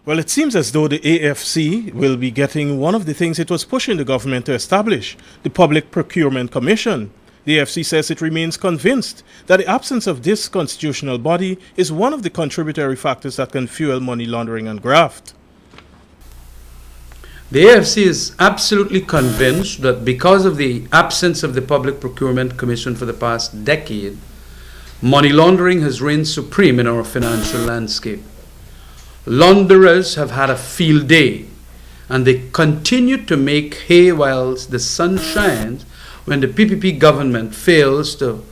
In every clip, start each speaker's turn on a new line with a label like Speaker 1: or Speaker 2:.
Speaker 1: Well, it seems as though the AFC will be getting one of the things it was pushing the government to establish, the Public Procurement Commission. The AFC says it remains convinced that the absence of this constitutional body is one of the contributory factors that can fuel money laundering and graft.
Speaker 2: The AFC is absolutely convinced that because of the absence of the Public Procurement Commission for the past decade, money laundering has reigned supreme in our financial landscape. Launderers have had a field day, and they continue to make hay whilst the sun shines when the PPP government fails to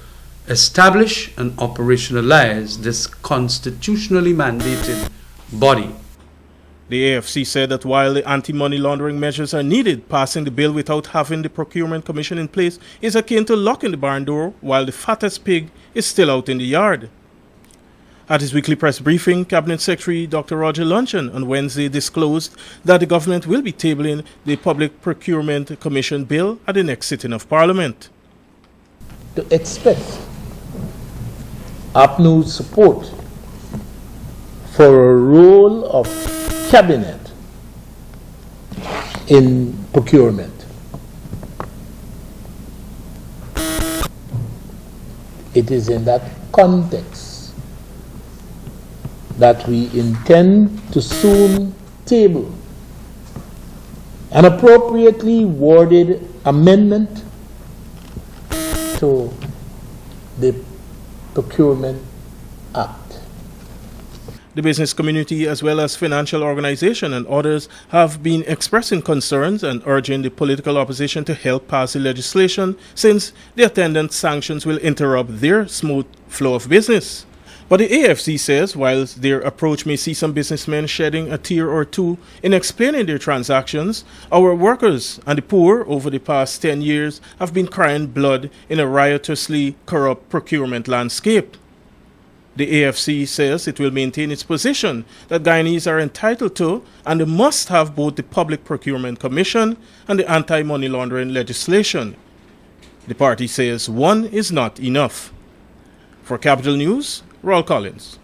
Speaker 2: establish and operationalize this constitutionally mandated body.
Speaker 1: The AFC said that while the anti-money laundering measures are needed, passing the bill without having the Procurement Commission in place is akin to locking the barn door while the fattest pig is still out in the yard. At his weekly press briefing, Cabinet Secretary Dr. Roger Luncheon on Wednesday disclosed that the government will be tabling the Public Procurement Commission bill at the next sitting of Parliament.
Speaker 3: To expect APNU's support for a role of Cabinet in procurement. It is in that context that we intend to soon table an appropriately worded amendment to the Procurement Act.
Speaker 1: The business community as well as financial organizations and others have been expressing concerns and urging the political opposition to help pass the legislation since the attendant sanctions will interrupt their smooth flow of business. But the AFC says whilst their approach may see some businessmen shedding a tear or two in explaining their transactions, our workers and the poor over the past 10 years have been crying blood in a riotously corrupt procurement landscape. The AFC says it will maintain its position that Guyanese are entitled to and must have both the Public Procurement Commission and the anti-money laundering legislation. The party says one is not enough. For Capital News, Roll Collins.